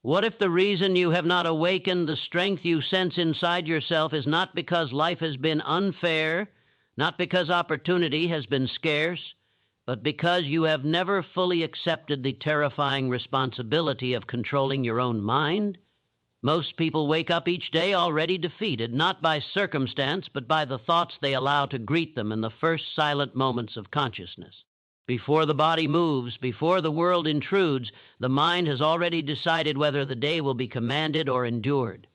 What if the reason you have not awakened the strength you sense inside yourself is not because life has been unfair, not because opportunity has been scarce, but because you have never fully accepted the terrifying responsibility of controlling your own mind? Most people wake up each day already defeated, not by circumstance, but by the thoughts they allow to greet them in the first silent moments of consciousness. Before the body moves, before the world intrudes, the mind has already decided whether the day will be commanded or endured.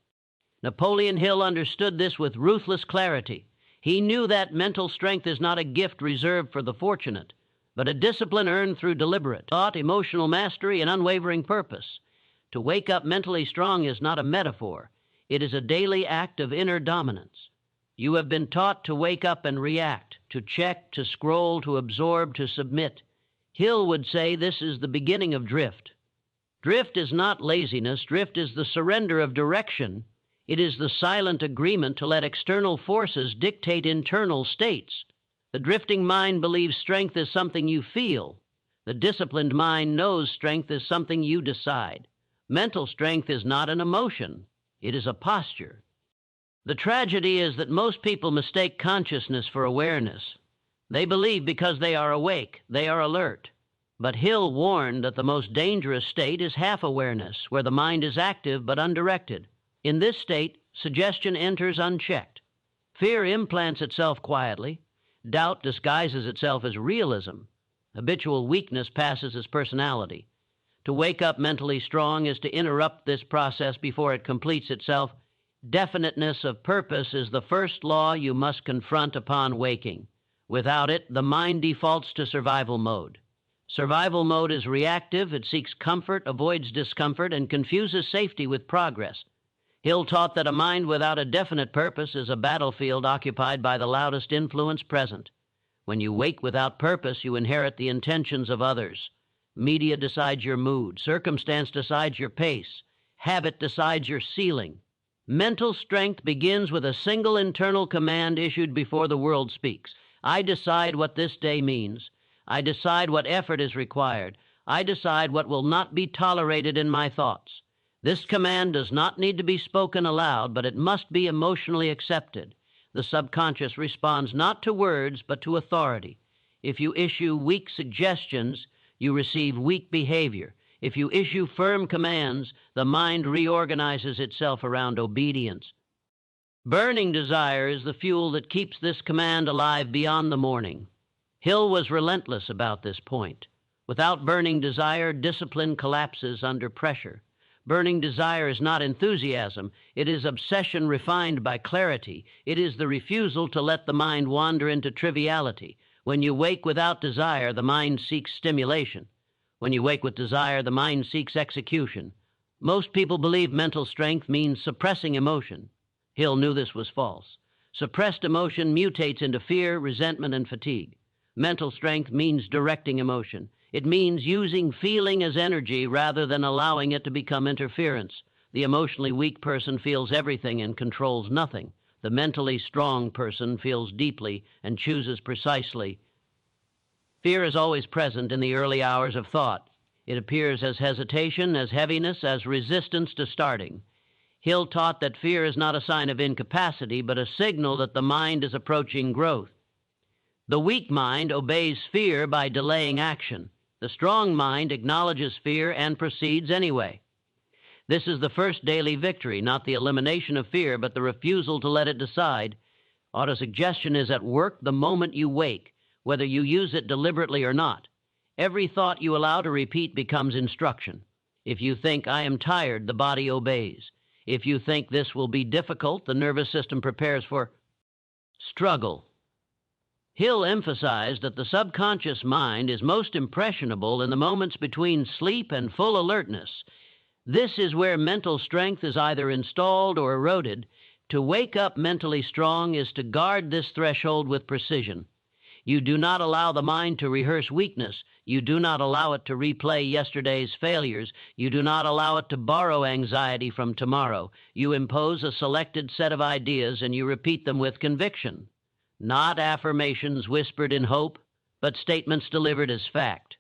Napoleon Hill understood this with ruthless clarity. He knew that mental strength is not a gift reserved for the fortunate, but a discipline earned through deliberate thought, emotional mastery, and unwavering purpose. To wake up mentally strong is not a metaphor. It is a daily act of inner dominance. You have been taught to wake up and react, to check, to scroll, to absorb, to submit. Hill would say this is the beginning of drift. Drift is not laziness. Drift is the surrender of direction. It is the silent agreement to let external forces dictate internal states. The drifting mind believes strength is something you feel. The disciplined mind knows strength is something you decide. Mental strength is not an emotion. It is a posture. The tragedy is that most people mistake consciousness for awareness. They believe because they are awake, they are alert. But Hill warned that the most dangerous state is half-awareness, where the mind is active but undirected. In this state, suggestion enters unchecked. Fear implants itself quietly. Doubt disguises itself as realism. Habitual weakness passes as personality. To wake up mentally strong is to interrupt this process before it completes itself. Definiteness of purpose is the first law you must confront upon waking. Without it, the mind defaults to survival mode. Survival mode is reactive. It seeks comfort, avoids discomfort, and confuses safety with progress. Hill taught that a mind without a definite purpose is a battlefield occupied by the loudest influence present. When you wake without purpose, you inherit the intentions of others. Media decides your mood. Circumstance decides your pace. Habit decides your ceiling. Mental strength begins with a single internal command issued before the world speaks. I decide what this day means. I decide what effort is required. I decide what will not be tolerated in my thoughts. This command does not need to be spoken aloud, but it must be emotionally accepted. The subconscious responds not to words, but to authority. If you issue weak suggestions, you receive weak behavior. If you issue firm commands, the mind reorganizes itself around obedience. Burning desire is the fuel that keeps this command alive beyond the morning. Hill was relentless about this point. Without burning desire, discipline collapses under pressure. Burning desire is not enthusiasm. It is obsession refined by clarity. It is the refusal to let the mind wander into triviality. When you wake without desire, the mind seeks stimulation. When you wake with desire, the mind seeks execution. Most people believe mental strength means suppressing emotion. Hill knew this was false. Suppressed emotion mutates into fear, resentment, and fatigue. Mental strength means directing emotion. It means using feeling as energy rather than allowing it to become interference. The emotionally weak person feels everything and controls nothing. The mentally strong person feels deeply and chooses precisely. Fear is always present in the early hours of thought. It appears as hesitation, as heaviness, as resistance to starting. Hill taught that fear is not a sign of incapacity, but a signal that the mind is approaching growth. The weak mind obeys fear by delaying action. The strong mind acknowledges fear and proceeds anyway. This is the first daily victory, not the elimination of fear, but the refusal to let it decide. Autosuggestion is at work the moment you wake, whether you use it deliberately or not. Every thought you allow to repeat becomes instruction. If you think, I am tired, the body obeys. If you think this will be difficult, the nervous system prepares for struggle. Hill emphasized that the subconscious mind is most impressionable in the moments between sleep and full alertness. This is where mental strength is either installed or eroded. To wake up mentally strong is to guard this threshold with precision. You do not allow the mind to rehearse weakness. You do not allow it to replay yesterday's failures. You do not allow it to borrow anxiety from tomorrow. You impose a selected set of ideas and you repeat them with conviction. Not affirmations whispered in hope, but statements delivered as fact.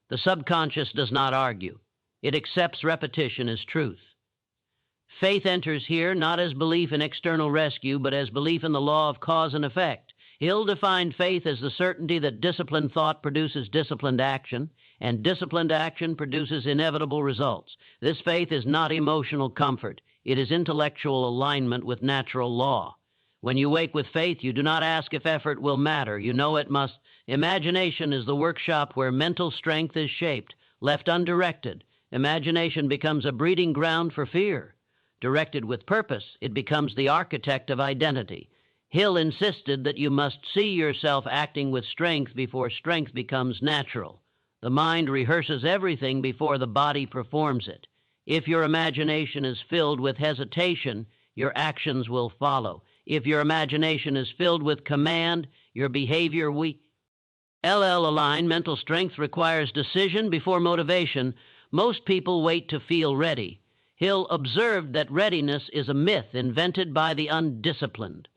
The subconscious does not argue. It accepts repetition as truth. Faith enters here not as belief in external rescue, but as belief in the law of cause and effect. Hill defined faith as the certainty that disciplined thought produces disciplined action, and disciplined action produces inevitable results. This faith is not emotional comfort. It is intellectual alignment with natural law. When you wake with faith, you do not ask if effort will matter. You know it must. Imagination is the workshop where mental strength is shaped. Left undirected, imagination becomes a breeding ground for fear. Directed with purpose, it becomes the architect of identity. Hill insisted that you must see yourself acting with strength before strength becomes natural. The mind rehearses everything before the body performs it. If your imagination is filled with hesitation, your actions will follow. If your imagination is filled with command, your behavior weak. LL aligned mental strength requires decision before motivation. Most people wait to feel ready. Hill observed that readiness is a myth invented by the undisciplined.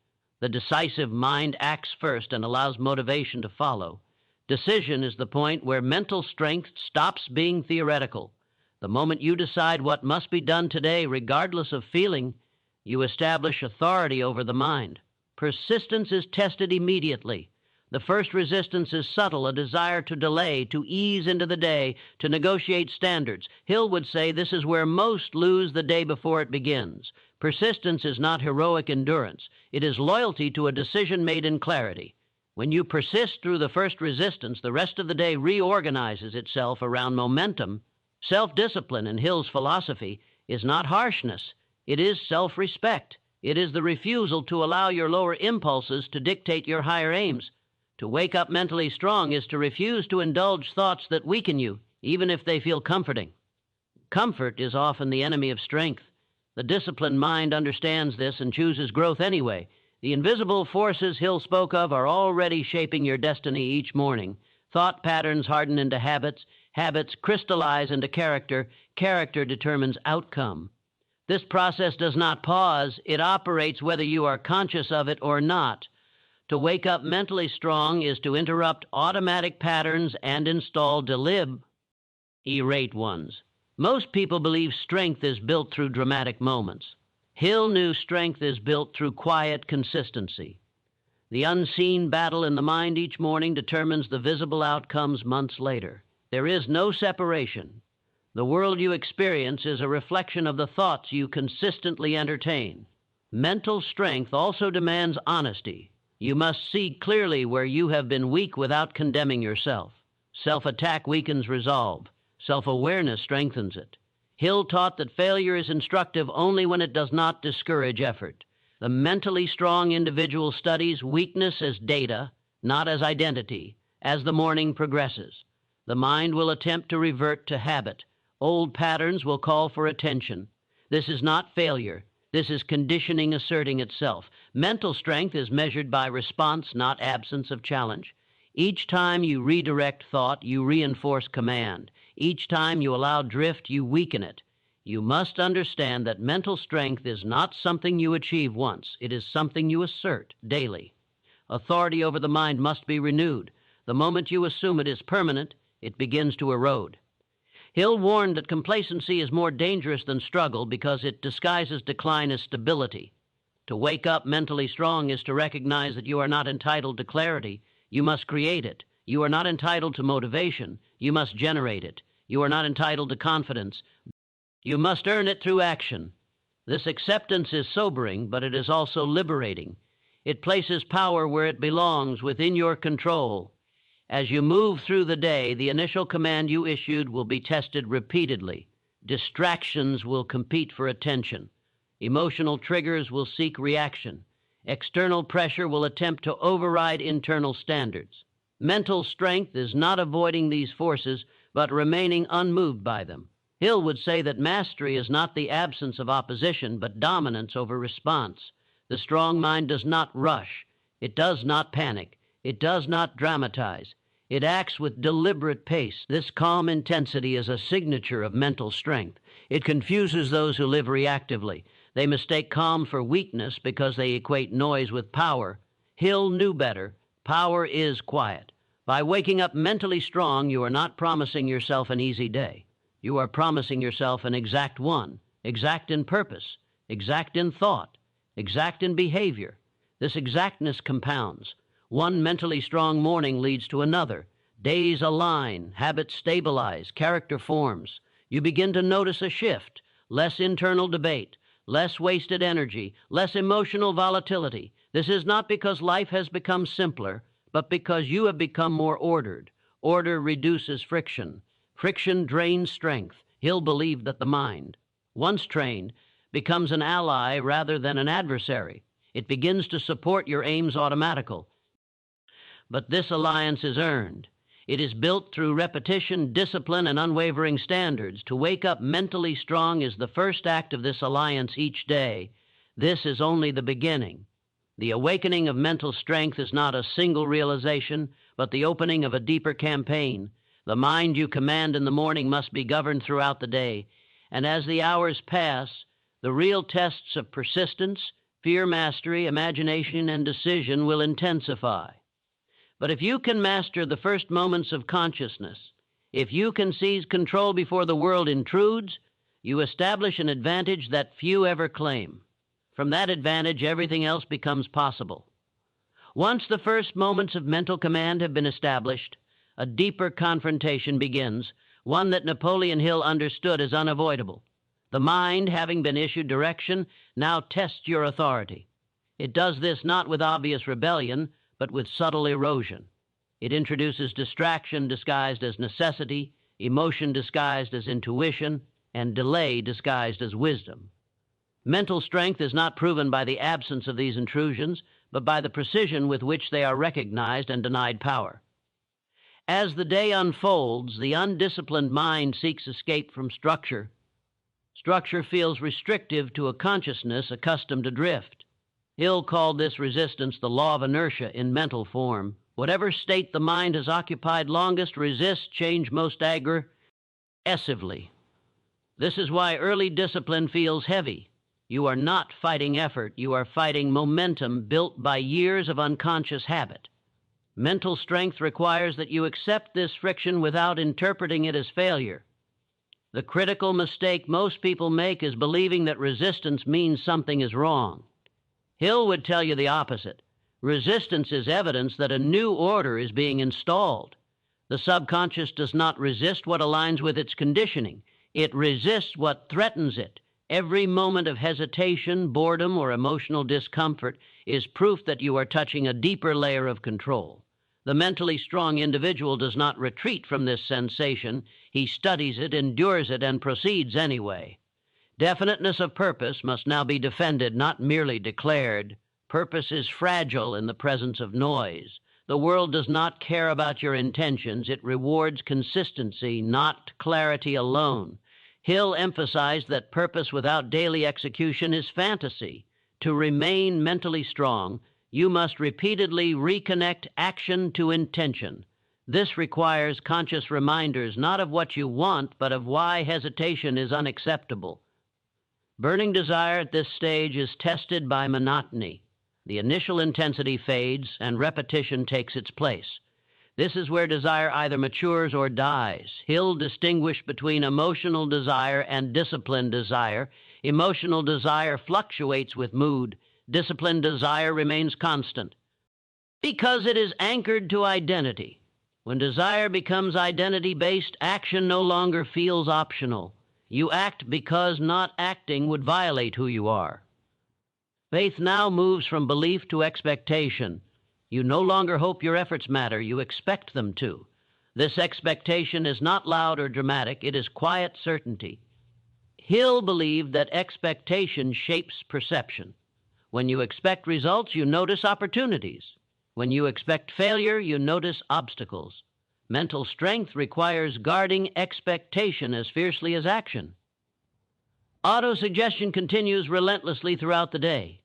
The decisive mind acts first and allows motivation to follow. Decision is the point where mental strength stops being theoretical. The moment you decide what must be done today, regardless of feeling, you establish authority over the mind. Persistence is tested immediately. The first resistance is subtle, a desire to delay, to ease into the day, to negotiate standards. Hill would say this is where most lose the day before it begins. Persistence is not heroic endurance. It is loyalty to a decision made in clarity. When you persist through the first resistance, the rest of the day reorganizes itself around momentum. Self-discipline in Hill's philosophy is not harshness. It is self-respect. It is the refusal to allow your lower impulses to dictate your higher aims. To wake up mentally strong is to refuse to indulge thoughts that weaken you, even if they feel comforting. Comfort is often the enemy of strength. The disciplined mind understands this and chooses growth anyway. The invisible forces Hill spoke of are already shaping your destiny each morning. Thought patterns harden into habits. Habits crystallize into character. Character determines outcome. This process does not pause. It operates whether you are conscious of it or not. To wake up mentally strong is to interrupt automatic patterns and install deliberate ones. Most people believe strength is built through dramatic moments. Hill knew strength is built through quiet consistency. The unseen battle in the mind each morning determines the visible outcomes months later. There is no separation. The world you experience is a reflection of the thoughts you consistently entertain. Mental strength also demands honesty. You must see clearly where you have been weak without condemning yourself. Self-attack weakens resolve. Self-awareness strengthens it. Hill taught that failure is instructive only when it does not discourage effort. The mentally strong individual studies weakness as data, not as identity, as the morning progresses. The mind will attempt to revert to habit. Old patterns will call for attention. This is not failure. This is conditioning asserting itself. Mental strength is measured by response, not absence of challenge. Each time you redirect thought, you reinforce command. Each time you allow drift, you weaken it. You must understand that mental strength is not something you achieve once. It is something you assert daily. Authority over the mind must be renewed. The moment you assume it is permanent, it begins to erode. Hill warned that complacency is more dangerous than struggle because it disguises decline as stability. To wake up mentally strong is to recognize that you are not entitled to clarity. You must create it. You are not entitled to motivation. You must generate it. You are not entitled to confidence. You must earn it through action. This acceptance is sobering, but it is also liberating. It places power where it belongs, within your control. As you move through the day, the initial command you issued will be tested repeatedly. Distractions will compete for attention. Emotional triggers will seek reaction. External pressure will attempt to override internal standards. Mental strength is not avoiding these forces, but remaining unmoved by them. Hill would say that mastery is not the absence of opposition, but dominance over response. The strong mind does not rush. It does not panic. It does not dramatize. It acts with deliberate pace. This calm intensity is a signature of mental strength. It confuses those who live reactively. They mistake calm for weakness because they equate noise with power. Hill knew better. Power is quiet. By waking up mentally strong, you are not promising yourself an easy day. You are promising yourself an exact one, exact in purpose, exact in thought, exact in behavior. This exactness compounds. One mentally strong morning leads to another. Days align, habits stabilize, character forms. You begin to notice a shift, less internal debate, less wasted energy, less emotional volatility. This is not because life has become simpler, but because you have become more ordered. Order reduces friction. Friction drains strength. Hill believed that the mind, once trained, becomes an ally rather than an adversary. It begins to support your aims automatically. But this alliance is earned. It is built through repetition, discipline, and unwavering standards. To wake up mentally strong is the first act of this alliance each day. This is only the beginning. The awakening of mental strength is not a single realization, but the opening of a deeper campaign. The mind you command in the morning must be governed throughout the day. And as the hours pass, the real tests of persistence, fear mastery, imagination, and decision will intensify. But if you can master the first moments of consciousness, if you can seize control before the world intrudes, you establish an advantage that few ever claim. From that advantage, everything else becomes possible. Once the first moments of mental command have been established, a deeper confrontation begins, one that Napoleon Hill understood as unavoidable. The mind, having been issued direction, now tests your authority. It does this not with obvious rebellion, but with subtle erosion. It introduces distraction disguised as necessity, emotion disguised as intuition, and delay disguised as wisdom. Mental strength is not proven by the absence of these intrusions, but by the precision with which they are recognized and denied power. As the day unfolds, the undisciplined mind seeks escape from structure. Structure feels restrictive to a consciousness accustomed to drift. Hill called this resistance the law of inertia in mental form. Whatever state the mind has occupied longest resists change most aggressively. This is why early discipline feels heavy. You are not fighting effort, you are fighting momentum built by years of unconscious habit. Mental strength requires that you accept this friction without interpreting it as failure. The critical mistake most people make is believing that resistance means something is wrong. Hill would tell you the opposite. Resistance is evidence that a new order is being installed. The subconscious does not resist what aligns with its conditioning. It resists what threatens it. Every moment of hesitation, boredom, or emotional discomfort is proof that you are touching a deeper layer of control. The mentally strong individual does not retreat from this sensation. He studies it, endures it, and proceeds anyway. Definiteness of purpose must now be defended, not merely declared. Purpose is fragile in the presence of noise. The world does not care about your intentions. It rewards consistency, not clarity alone. Hill emphasized that purpose without daily execution is fantasy. To remain mentally strong, you must repeatedly reconnect action to intention. This requires conscious reminders not of what you want, but of why hesitation is unacceptable. Burning desire at this stage is tested by monotony. The initial intensity fades and repetition takes its place. This is where desire either matures or dies. Hill distinguished between emotional desire and disciplined desire. Emotional desire fluctuates with mood. Disciplined desire remains constant because it is anchored to identity. When desire becomes identity-based, action no longer feels optional. You act because not acting would violate who you are. Faith now moves from belief to expectation. You no longer hope your efforts matter, you expect them to. This expectation is not loud or dramatic, it is quiet certainty. Hill believed that expectation shapes perception. When you expect results, you notice opportunities. When you expect failure, you notice obstacles. Mental strength requires guarding expectation as fiercely as action. Autosuggestion continues relentlessly throughout the day.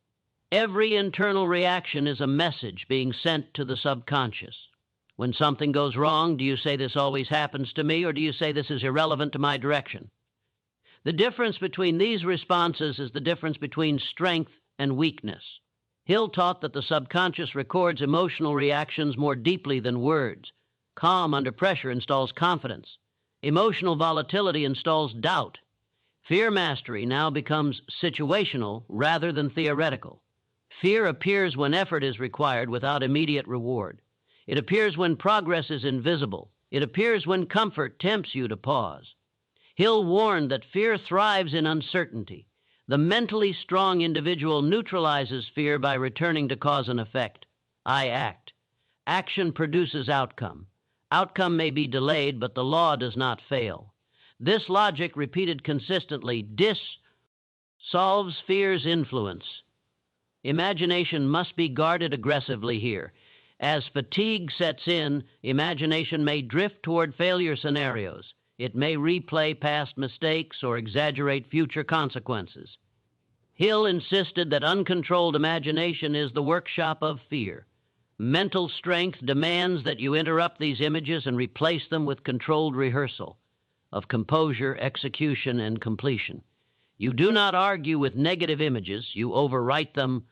Every internal reaction is a message being sent to the subconscious. When something goes wrong, do you say this always happens to me, or do you say this is irrelevant to my direction? The difference between these responses is the difference between strength and weakness. Hill taught that the subconscious records emotional reactions more deeply than words. Calm under pressure installs confidence. Emotional volatility installs doubt. Fear mastery now becomes situational rather than theoretical. Fear appears when effort is required without immediate reward. It appears when progress is invisible. It appears when comfort tempts you to pause. Hill warned that fear thrives in uncertainty. The mentally strong individual neutralizes fear by returning to cause and effect. I act. Action produces outcome. Outcome may be delayed, but the law does not fail. This logic, repeated consistently, dissolves fear's influence. Imagination must be guarded aggressively here. As fatigue sets in, imagination may drift toward failure scenarios. It may replay past mistakes or exaggerate future consequences. Hill insisted that uncontrolled imagination is the workshop of fear. Mental strength demands that you interrupt these images and replace them with controlled rehearsal of composure, execution, and completion. You do not argue with negative images, you overwrite them.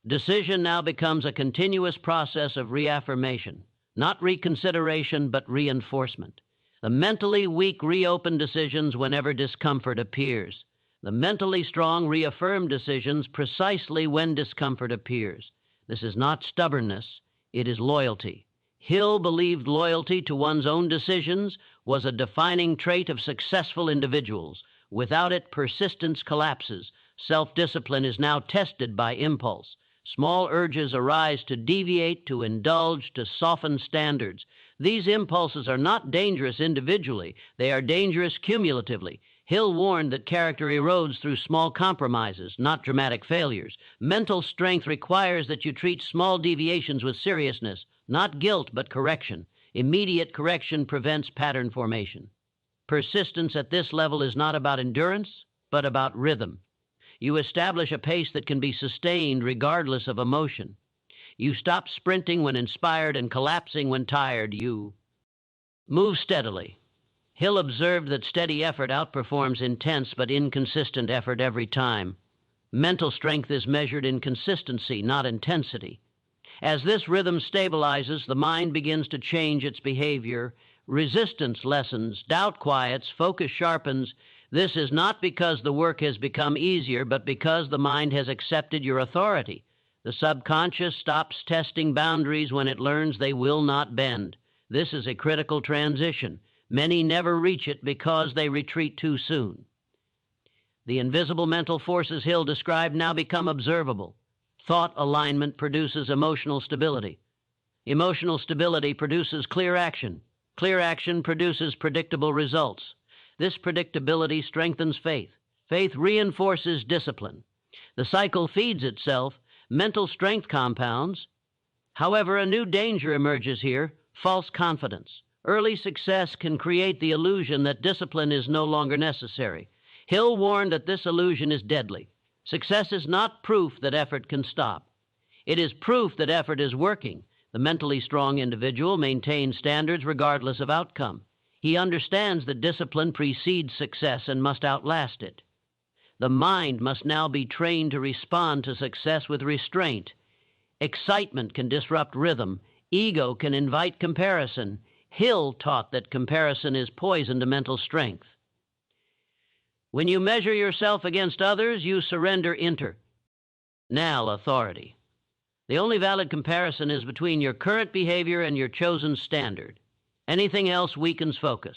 Decision now becomes a continuous process of reaffirmation, not reconsideration, but reinforcement. The mentally weak reopen decisions whenever discomfort appears. The mentally strong reaffirm decisions precisely when discomfort appears. This is not stubbornness, it is loyalty. Hill believed loyalty to one's own decisions was a defining trait of successful individuals. Without it, persistence collapses. Self-discipline is now tested by impulse. Small urges arise to deviate, to indulge, to soften standards. These impulses are not dangerous individually, they are dangerous cumulatively. Hill warned that character erodes through small compromises, not dramatic failures. Mental strength requires that you treat small deviations with seriousness, not guilt, but correction. Immediate correction prevents pattern formation. Persistence at this level is not about endurance, but about rhythm. You establish a pace that can be sustained regardless of emotion. You stop sprinting when inspired and collapsing when tired. You move steadily. Hill observed that steady effort outperforms intense but inconsistent effort every time. Mental strength is measured in consistency, not intensity. As this rhythm stabilizes, the mind begins to change its behavior. Resistance lessens, doubt quiets, focus sharpens. This is not because the work has become easier, but because the mind has accepted your authority. The subconscious stops testing boundaries when it learns they will not bend. This is a critical transition. Many never reach it because they retreat too soon. The invisible mental forces Hill described now become observable. Thought alignment produces emotional stability. Emotional stability produces clear action. Clear action produces predictable results. This predictability strengthens faith. Faith reinforces discipline. The cycle feeds itself. Mental strength compounds. However, a new danger emerges here: false confidence. Early success can create the illusion that discipline is no longer necessary. Hill warned that this illusion is deadly. Success is not proof that effort can stop. It is proof that effort is working. The mentally strong individual maintains standards regardless of outcome. He understands that discipline precedes success and must outlast it. The mind must now be trained to respond to success with restraint. Excitement can disrupt rhythm. Ego can invite comparison. Hill taught that comparison is poison to mental strength. When you measure yourself against others, you surrender internal authority. The only valid comparison is between your current behavior and your chosen standard. Anything else weakens focus.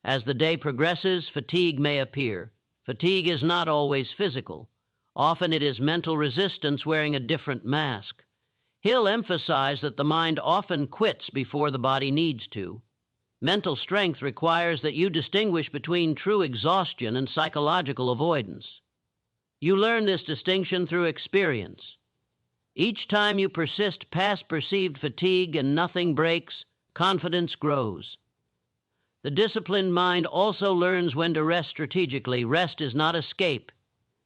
As the day progresses, fatigue may appear. Fatigue is not always physical. Often it is mental resistance wearing a different mask. Hill emphasized that the mind often quits before the body needs to. Mental strength requires that you distinguish between true exhaustion and psychological avoidance. You learn this distinction through experience. Each time you persist past perceived fatigue and nothing breaks, confidence grows. The disciplined mind also learns when to rest strategically. Rest is not escape,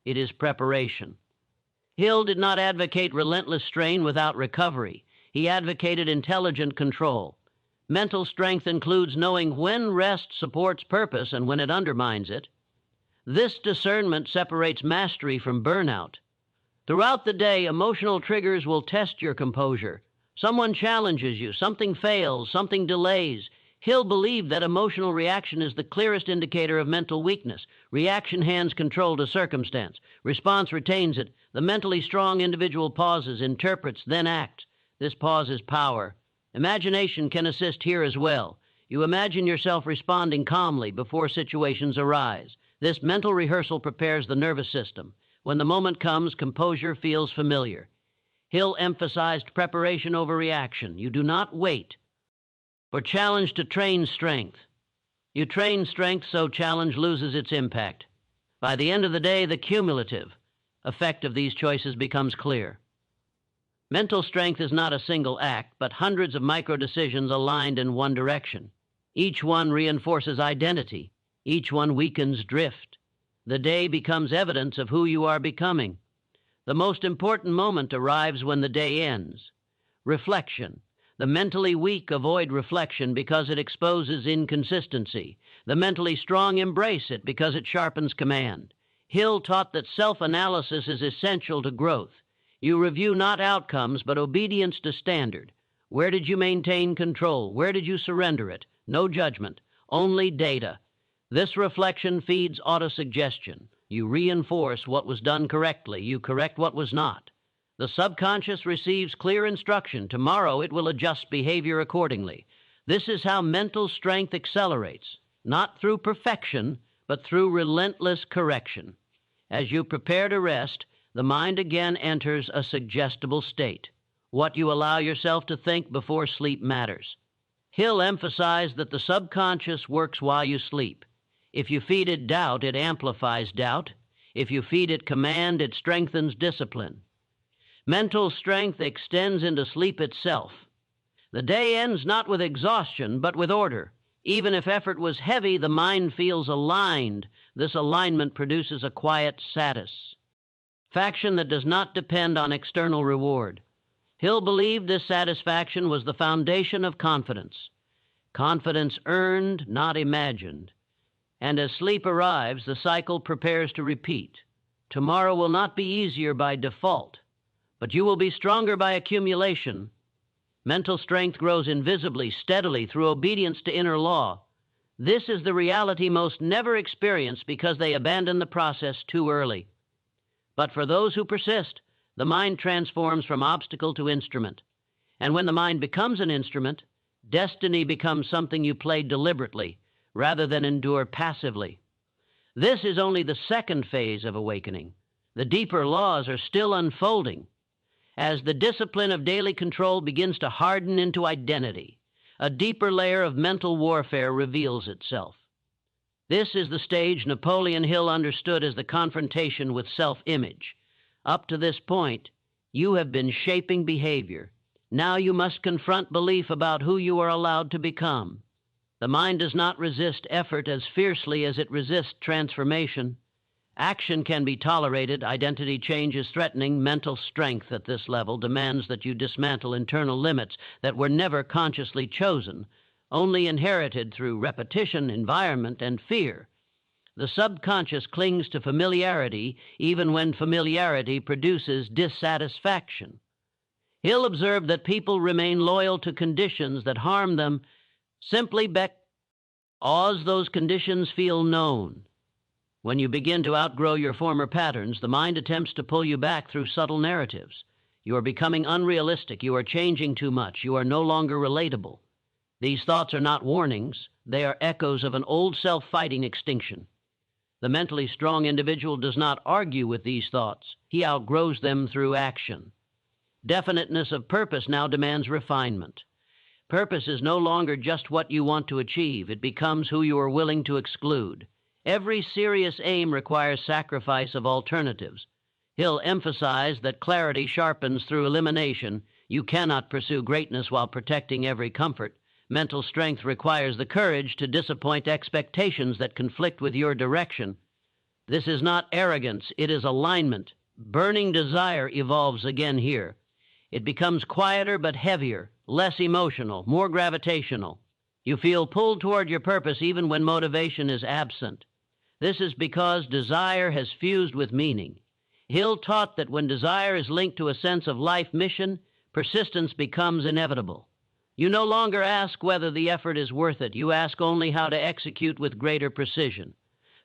it is preparation. Hill did not advocate relentless strain without recovery. He advocated intelligent control. Mental strength includes knowing when rest supports purpose and when it undermines it. This discernment separates mastery from burnout. Throughout the day, emotional triggers will test your composure. Someone challenges you, something fails, something delays. Hill believed that emotional reaction is the clearest indicator of mental weakness. Reaction hands control to circumstance. Response retains it. The mentally strong individual pauses, interprets, then acts. This pause is power. Imagination can assist here as well. You imagine yourself responding calmly before situations arise. This mental rehearsal prepares the nervous system. When the moment comes, composure feels familiar. Hill emphasized preparation over reaction. You do not wait for challenge to train strength. You train strength so challenge loses its impact. By the end of the day, the cumulative effect of these choices becomes clear. Mental strength is not a single act, but hundreds of micro-decisions aligned in one direction. Each one reinforces identity. Each one weakens drift. The day becomes evidence of who you are becoming. The most important moment arrives when the day ends. Reflection. The mentally weak avoid reflection because it exposes inconsistency. The mentally strong embrace it because it sharpens command. Hill taught that self-analysis is essential to growth. You review not outcomes, but obedience to standard. Where did you maintain control? Where did you surrender it? No judgment, only data. This reflection feeds autosuggestion. You reinforce what was done correctly. You correct what was not. The subconscious receives clear instruction. Tomorrow it will adjust behavior accordingly. This is how mental strength accelerates, not through perfection, but through relentless correction. As you prepare to rest, the mind again enters a suggestible state. What you allow yourself to think before sleep matters. Hill emphasized that the subconscious works while you sleep. If you feed it doubt, it amplifies doubt. If you feed it command, it strengthens discipline. Mental strength extends into sleep itself. The day ends not with exhaustion, but with order. Even if effort was heavy, the mind feels aligned. This alignment produces a quiet satisfaction that does not depend on external reward. Hill believed this satisfaction was the foundation of confidence. Confidence earned, not imagined. And as sleep arrives, the cycle prepares to repeat. Tomorrow will not be easier by default, but you will be stronger by accumulation. Mental strength grows invisibly, steadily, through obedience to inner law. This is the reality most never experience because they abandon the process too early. But for those who persist, the mind transforms from obstacle to instrument. And when the mind becomes an instrument, destiny becomes something you play deliberately rather than endure passively. This is only the second phase of awakening. The deeper laws are still unfolding. As the discipline of daily control begins to harden into identity, a deeper layer of mental warfare reveals itself. This is the stage Napoleon Hill understood as the confrontation with self-image. Up to this point, you have been shaping behavior. Now you must confront belief about who you are allowed to become. The mind does not resist effort as fiercely as it resists transformation. Action can be tolerated. Identity change is threatening. Mental strength at this level demands that you dismantle internal limits that were never consciously chosen, only inherited through repetition, environment, and fear. The subconscious clings to familiarity even when familiarity produces dissatisfaction. Hill observed that people remain loyal to conditions that harm them simply because those conditions feel known. When you begin to outgrow your former patterns, the mind attempts to pull you back through subtle narratives. You are becoming unrealistic. You are changing too much. You are no longer relatable. These thoughts are not warnings. They are echoes of an old self fighting extinction. The mentally strong individual does not argue with these thoughts. He outgrows them through action. Definiteness of purpose now demands refinement. Purpose is no longer just what you want to achieve. It becomes who you are willing to exclude. Every serious aim requires sacrifice of alternatives. Hill emphasized that clarity sharpens through elimination. You cannot pursue greatness while protecting every comfort. Mental strength requires the courage to disappoint expectations that conflict with your direction. This is not arrogance, it is alignment. Burning desire evolves again here. It becomes quieter but heavier, less emotional, more gravitational. You feel pulled toward your purpose even when motivation is absent. This is because desire has fused with meaning. Hill taught that when desire is linked to a sense of life mission, persistence becomes inevitable. You no longer ask whether the effort is worth it. You ask only how to execute with greater precision.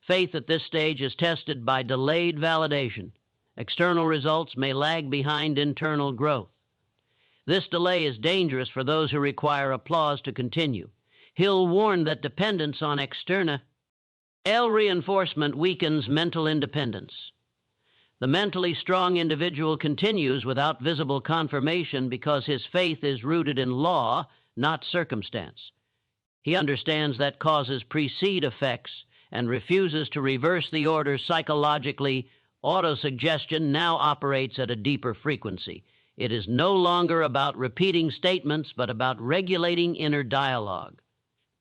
Faith at this stage is tested by delayed validation. External results may lag behind internal growth. This delay is dangerous for those who require applause to continue. Hill warned that dependence on external reinforcement weakens mental independence. The mentally strong individual continues without visible confirmation because his faith is rooted in law, not circumstance. He understands that causes precede effects and refuses to reverse the order psychologically. Autosuggestion now operates at a deeper frequency. It is no longer about repeating statements, but about regulating inner dialogue.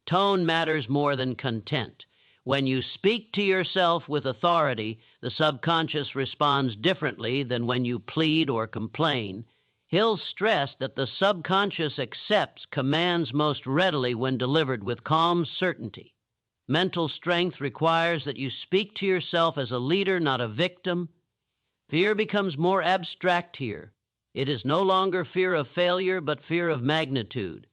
Tone matters more than content. When you speak to yourself with authority, the subconscious responds differently than when you plead or complain. Hill stressed that the subconscious accepts commands most readily when delivered with calm certainty. Mental strength requires that you speak to yourself as a leader, not a victim. Fear becomes more abstract here. It is no longer fear of failure, but fear of magnitude.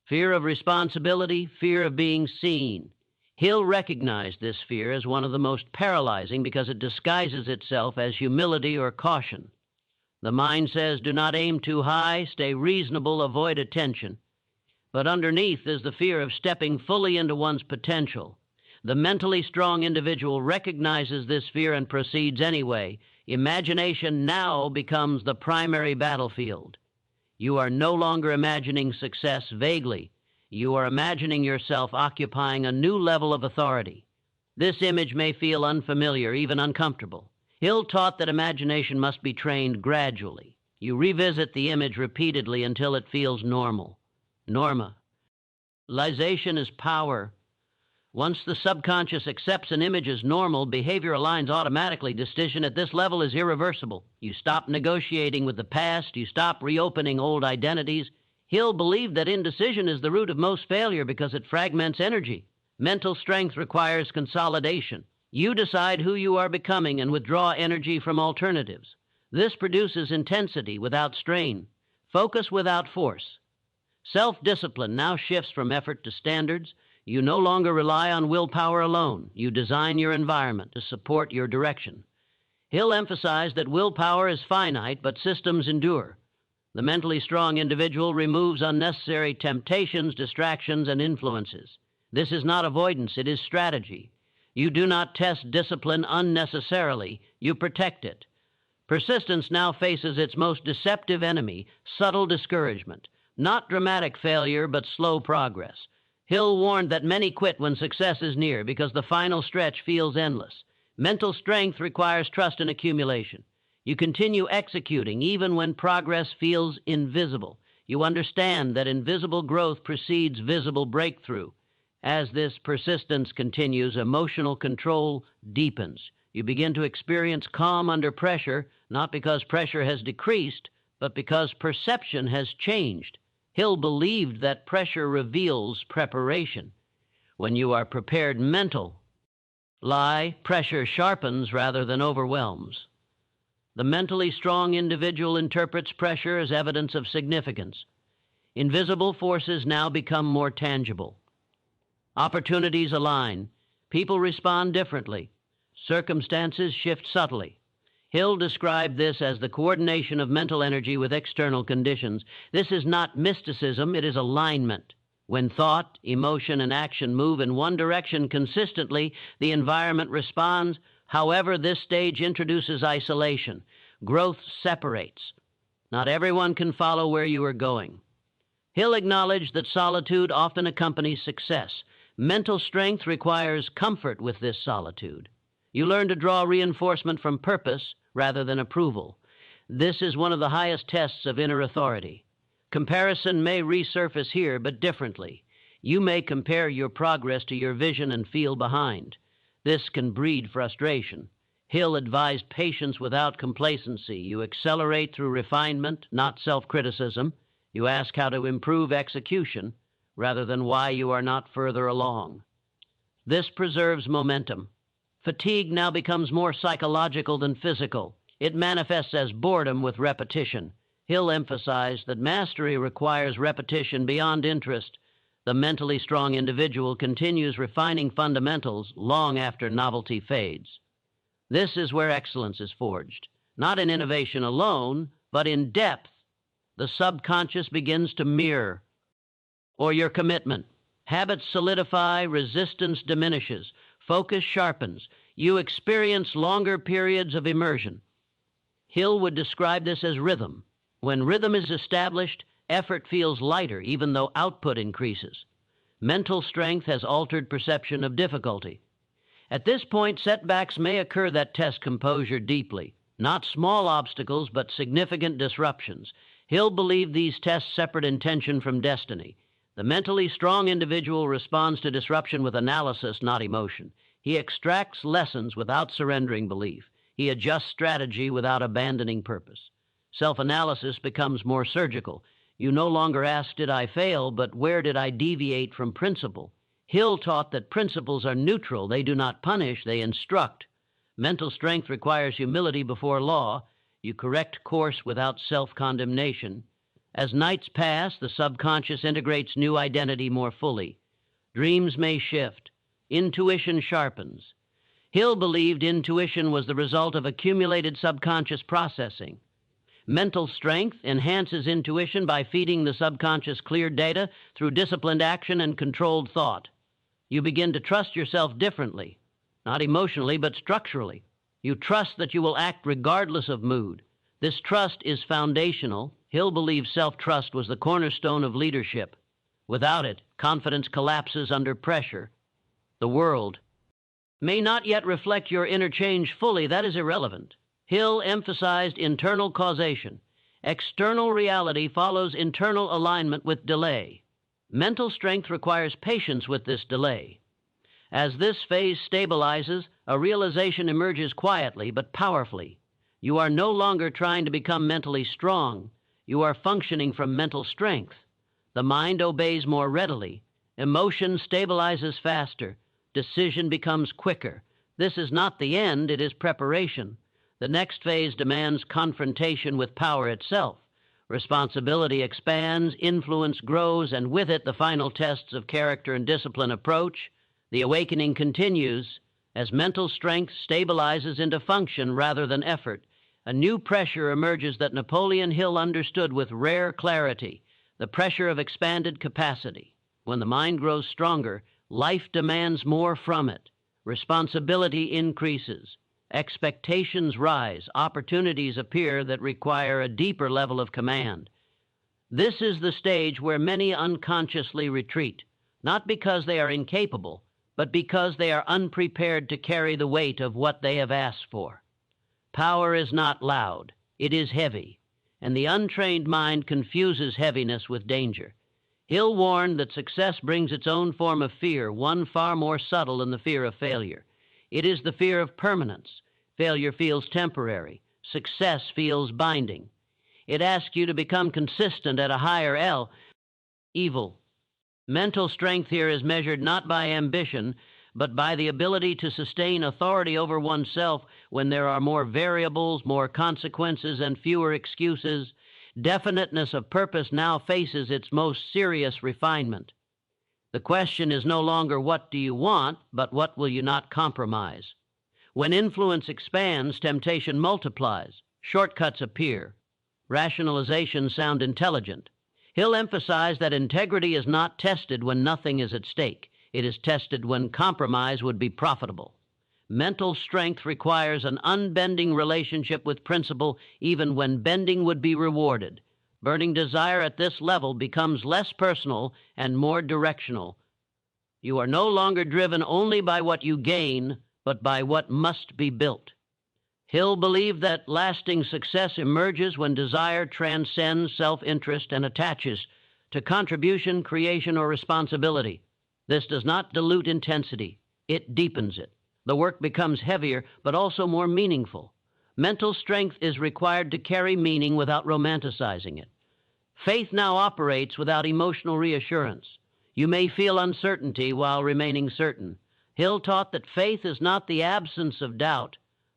Fear of responsibility, fear of being seen. Hill recognized this fear as one of the most paralyzing because it disguises itself as humility or caution. The mind says, do not aim too high, stay reasonable, avoid attention. But underneath is the fear of stepping fully into one's potential. The mentally strong individual recognizes this fear and proceeds anyway. Imagination now becomes the primary battlefield. You are no longer imagining success vaguely. You are imagining yourself occupying a new level of authority. This image may feel unfamiliar, even uncomfortable. Hill taught that imagination must be trained gradually. You revisit the image repeatedly until it feels normal. Normalization is power. Once the subconscious accepts an image as normal, behavior aligns automatically. Decision at this level is irreversible. You stop negotiating with the past. You stop reopening old identities. Hill believed that indecision is the root of most failure because it fragments energy. Mental strength requires consolidation. You decide who you are becoming and withdraw energy from alternatives. This produces intensity without strain, focus without force. Self-discipline now shifts from effort to standards. You no longer rely on willpower alone. You design your environment to support your direction. Hill emphasized that willpower is finite, but systems endure. The mentally strong individual removes unnecessary temptations, distractions, and influences. This is not avoidance, it is strategy. You do not test discipline unnecessarily, you protect it. Persistence now faces its most deceptive enemy, subtle discouragement. Not dramatic failure, but slow progress. Hill warned that many quit when success is near because the final stretch feels endless. Mental strength requires trust and accumulation. You continue executing even when progress feels invisible. You understand that invisible growth precedes visible breakthrough. As this persistence continues, emotional control deepens. You begin to experience calm under pressure, not because pressure has decreased, but because perception has changed. Hill believed that pressure reveals preparation. When you are prepared pressure sharpens rather than overwhelms. The mentally strong individual interprets pressure as evidence of significance. Invisible forces now become more tangible. Opportunities align. People respond differently. Circumstances shift subtly. Hill described this as the coordination of mental energy with external conditions. This is not mysticism, it is alignment. When thought, emotion, and action move in one direction consistently, the environment responds. However, this stage introduces isolation. Growth separates. Not everyone can follow where you are going. Hill acknowledged that solitude often accompanies success. Mental strength requires comfort with this solitude. You learn to draw reinforcement from purpose rather than approval. This is one of the highest tests of inner authority. Comparison may resurface here, but differently. You may compare your progress to your vision and feel behind. This can breed frustration. Hill advised patience without complacency. You accelerate through refinement, not self-criticism. You ask how to improve execution rather than why you are not further along. This preserves momentum. Fatigue now becomes more psychological than physical. It manifests as boredom with repetition. Hill emphasized that mastery requires repetition beyond interest. The mentally strong individual continues refining fundamentals long after novelty fades. This is where excellence is forged, not in innovation alone, but in depth. The subconscious begins to mirror, or your commitment. Habits solidify, resistance diminishes, focus sharpens. You experience longer periods of immersion. Hill would describe this as rhythm. When rhythm is established, effort feels lighter even though output increases. Mental strength has altered perception of difficulty. At this point, setbacks may occur that test composure deeply. Not small obstacles, but significant disruptions. Hill believed these tests separate intention from destiny. The mentally strong individual responds to disruption with analysis, not emotion. He extracts lessons without surrendering belief. He adjusts strategy without abandoning purpose. Self-analysis becomes more surgical. You no longer ask, did I fail, but where did I deviate from principle? Hill taught that principles are neutral. They do not punish, they instruct. Mental strength requires humility before law. You correct course without self-condemnation. As nights pass, the subconscious integrates new identity more fully. Dreams may shift. Intuition sharpens. Hill believed intuition was the result of accumulated subconscious processing. Mental strength enhances intuition by feeding the subconscious clear data through disciplined action and controlled thought. You begin to trust yourself differently, not emotionally, but structurally. You trust that you will act regardless of mood. This trust is foundational. Hill believes self-trust was the cornerstone of leadership. Without it, confidence collapses under pressure. The world may not yet reflect your inner change fully. That is irrelevant. Hill emphasized internal causation. External reality follows internal alignment with delay. Mental strength requires patience with this delay. As this phase stabilizes, a realization emerges quietly but powerfully. You are no longer trying to become mentally strong. You are functioning from mental strength. The mind obeys more readily. Emotion stabilizes faster. Decision becomes quicker. This is not the end, it is preparation. The next phase demands confrontation with power itself. Responsibility expands, influence grows, and with it the final tests of character and discipline approach. The awakening continues as mental strength stabilizes into function rather than effort. A new pressure emerges that Napoleon Hill understood with rare clarity, the pressure of expanded capacity. When the mind grows stronger, life demands more from it. Responsibility increases. Expectations rise, opportunities appear that require a deeper level of command. This is the stage where many unconsciously retreat, not because they are incapable, but because they are unprepared to carry the weight of what they have asked for. Power is not loud, it is heavy, and the untrained mind confuses heaviness with danger. Hill warned that success brings its own form of fear, one far more subtle than the fear of failure. It is the fear of permanence. Failure feels temporary. Success feels binding. It asks you to become consistent at a higher level. Mental strength here is measured not by ambition, but by the ability to sustain authority over oneself when there are more variables, more consequences, and fewer excuses. Definiteness of purpose now faces its most serious refinement. The question is no longer what do you want, but what will you not compromise? When influence expands, temptation multiplies. Shortcuts appear. Rationalizations sound intelligent. Hill emphasized that integrity is not tested when nothing is at stake. It is tested when compromise would be profitable. Mental strength requires an unbending relationship with principle, even when bending would be rewarded. Burning desire at this level becomes less personal and more directional. You are no longer driven only by what you gain, but by what must be built. Hill believed that lasting success emerges when desire transcends self-interest and attaches to contribution, creation, or responsibility. This does not dilute intensity, it deepens it. The work becomes heavier, but also more meaningful. Mental strength is required to carry meaning without romanticizing it. Faith now operates without emotional reassurance. You may feel uncertainty while remaining certain. Hill taught that faith is not the absence of doubt,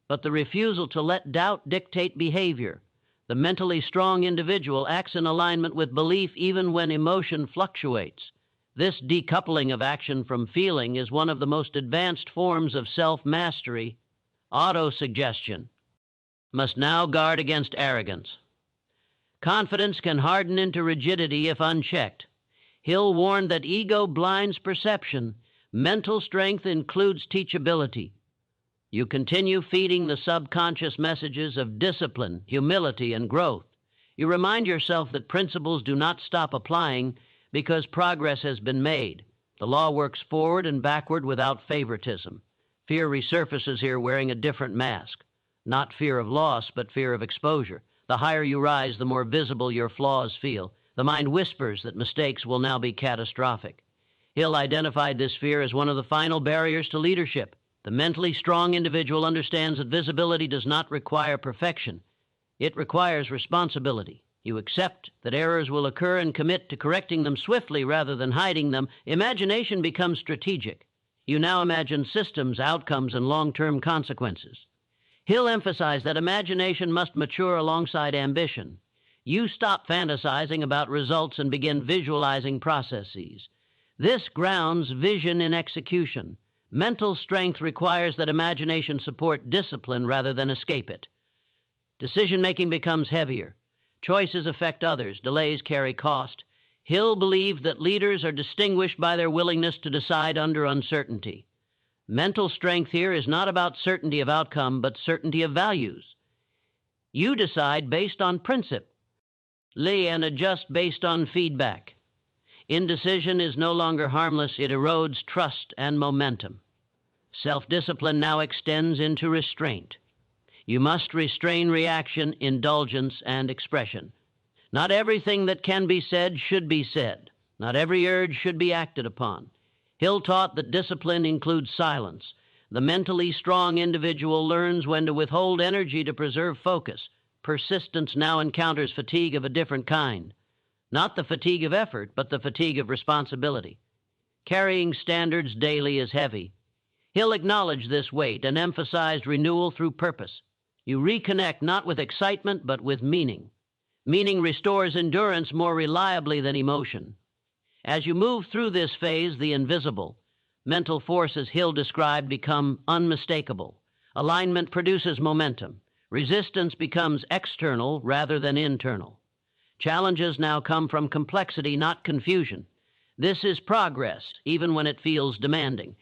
but the refusal to let doubt dictate behavior. The mentally strong individual acts in alignment with belief even when emotion fluctuates. This decoupling of action from feeling is one of the most advanced forms of self-mastery. Autosuggestion must now guard against arrogance. Confidence can harden into rigidity if unchecked. Hill warned that ego blinds perception. Mental strength includes teachability. You continue feeding the subconscious messages of discipline, humility, and growth. You remind yourself that principles do not stop applying because progress has been made. The law works forward and backward without favoritism. Fear resurfaces here wearing a different mask. Not fear of loss, but fear of exposure. The higher you rise, the more visible your flaws feel. The mind whispers that mistakes will now be catastrophic. Hill identified this fear as one of the final barriers to leadership. The mentally strong individual understands that visibility does not require perfection. It requires responsibility. You accept that errors will occur and commit to correcting them swiftly rather than hiding them. Imagination becomes strategic. You now imagine systems, outcomes, and long-term consequences. Hill emphasized that imagination must mature alongside ambition. You stop fantasizing about results and begin visualizing processes. This grounds vision in execution. Mental strength requires that imagination support discipline rather than escape it. Decision-making becomes heavier. Choices affect others. Delays carry cost. Hill believed that leaders are distinguished by their willingness to decide under uncertainty. Mental strength here is not about certainty of outcome, but certainty of values. You decide based on principle and adjust based on feedback. Indecision is no longer harmless. It erodes trust and momentum. Self-discipline now extends into restraint. You must restrain reaction, indulgence, and expression. Not everything that can be said should be said. Not every urge should be acted upon. Hill taught that discipline includes silence. The mentally strong individual learns when to withhold energy to preserve focus. Persistence now encounters fatigue of a different kind. Not the fatigue of effort, but the fatigue of responsibility. Carrying standards daily is heavy. Hill acknowledged this weight and emphasized renewal through purpose. You reconnect not with excitement, but with meaning. Meaning restores endurance more reliably than emotion. As you move through this phase, the invisible, mental forces Hill described become unmistakable. Alignment produces momentum. Resistance becomes external rather than internal. Challenges now come from complexity, not confusion. This is progress, even when it feels demanding.